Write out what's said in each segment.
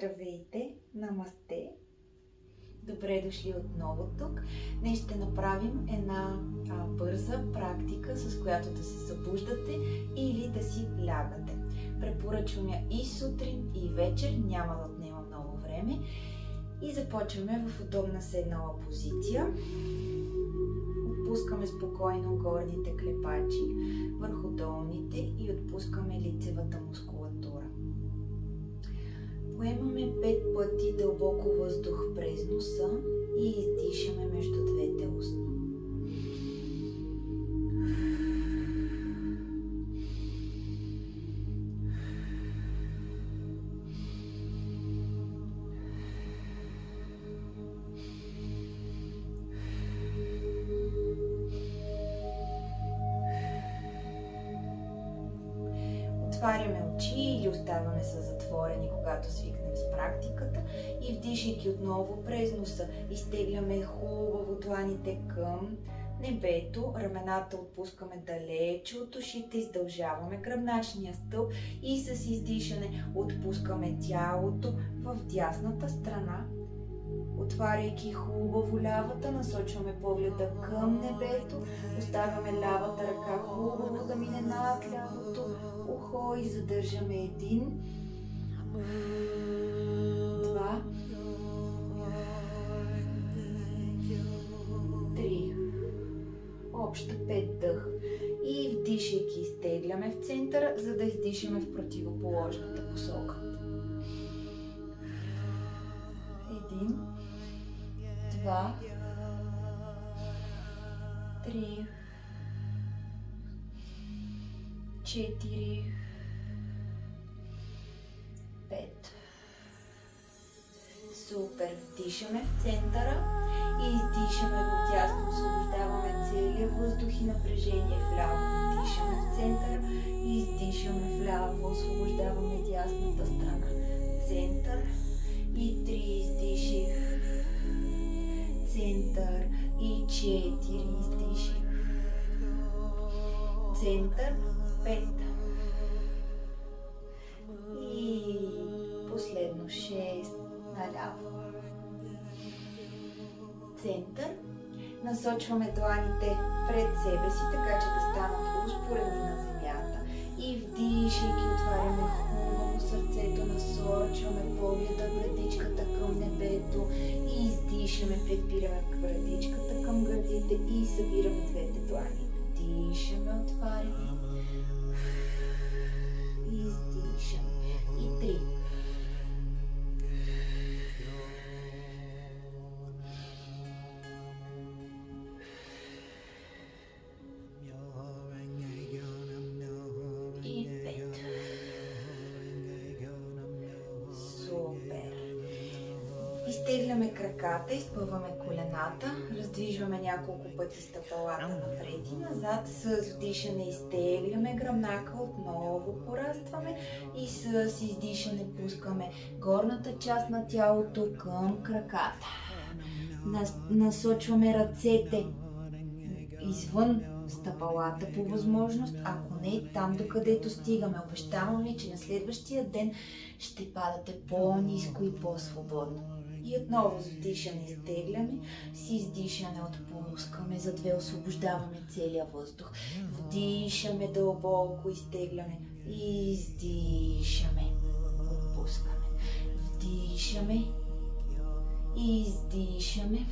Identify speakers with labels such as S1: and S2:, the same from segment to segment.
S1: Здравейте! Намасте! Добре дошли отново тук. Днес ще направим една бърза практика, с която да се събуждате или да си лягате. Препоръчвам я и сутрин, и вечер, няма да отнема много време. И започваме в удобна седнала позиция. Отпускаме спокойно горните клепачи върху долните и отпускаме лицевата мускулатура. Поемаме 5 пъти дълбоко въздух през носа и издишаме между двете устни. Отваряме очи или оставаме с затворени, когато свикнем с практиката, и вдишайки отново през носа, изтегляме хубаво дланите към небето, рамената отпускаме далече от ушите, издължаваме гръбначния стълб и с издишане отпускаме тялото в дясната страна. Отваряйки хубаво лявата, насочваме погледа към небето, оставяме лявата ръка хубаво да мине над лявото ухо и задържаме 1, 2, 3, общо 5 дъх. И вдишайки изтегляме в центъра, за да издишаме в противоположната посока. 1, 2, 3, 4, 5. Супер! Вдишаме в центъра и издишаме в дясно. Освобождаваме целия въздух и напрежение вляво. Вдишаме в центъра и издишаме вляво. Освобождаваме дясната страна. Център и 3 издиших. Център и 4 издиших. Център 5. И последно 6 наляво. Център. Насочваме дланите пред себе си, така че да станат успоредни на земята. И вдишайки отваряме хубаво сърцето, насочваме погледа, гърдичката към небето и издишаме, предпираме гърдичката към гърдите и събираме двете длани. Вдишаме, отваряме. Издишаме. И 3. И 5. Супер! Изтегляме краката, изпъваме колената, раздвижваме няколко пъти стъпалата напред и назад. С вдишане изтегляме гръбнака, отново порастваме и с издишане пускаме горната част на тялото към краката. Насочваме ръцете извън стъпалата по възможност, ако не там докъдето стигаме. Обещавам ви, че на следващия ден ще падате по-ниско и по-свободно. И отново с вдишане изтегляме, с издишане отпускаме, за 2 освобождаваме целия въздух. Вдишаме дълбоко, изтегляме, издишаме, отпускаме. Вдишаме, издишаме.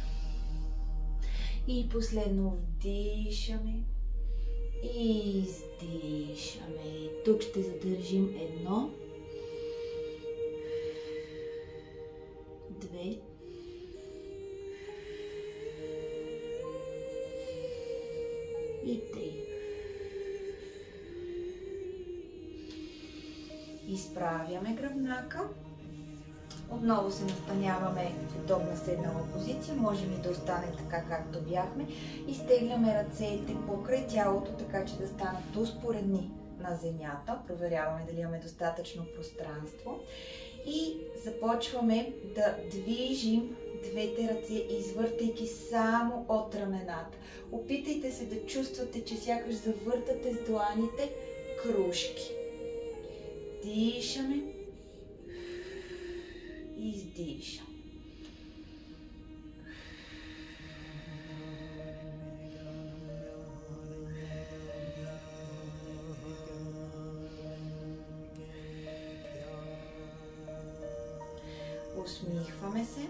S1: И последно вдишаме, издишаме. Тук ще задържим 1, 2, 3. Изправяме гръбнака. Отново се настаняваме в удобна седнала позиция. Можем и да остане така, както бяхме. Изтегляме ръцете покрай тялото, така че да станат успоредни на земята. Проверяваме дали имаме достатъчно пространство. И започваме да движим двете ръце, извъртайки само от рамената. Опитайте се да чувствате, че сякаш завъртате с дланите крушки. Дишаме. Издиша. Усмихваме се.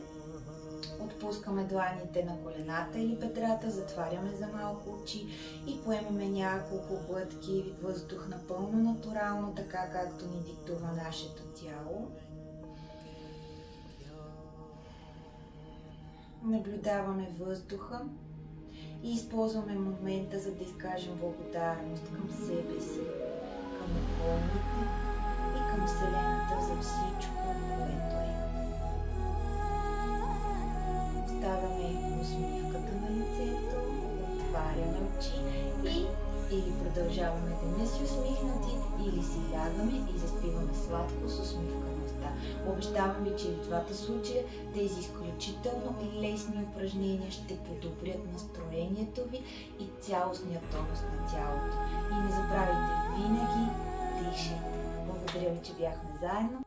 S1: Отпускаме дланите на колената или бедрата, затваряме за малко очи и поемаме няколко глътки въздух напълно натурално, така както ни диктува нашето тяло. Наблюдаваме въздуха и използваме момента, за да изкажем благодарност към себе си, към околните и към Вселената за всичко, което е. Оставяме усмивката на лицето, отваряме очи и или продължаваме деня си усмихнати, или си лягаме и заспиваме сладко с усмивка на уста. Обещавам ви, че и в двата случая тези изключително лесни упражнения ще подобрят настроението ви и цялостния тонус на тялото. И не забравяйте, винаги дишайте. Благодаря ви, че бяхме заедно.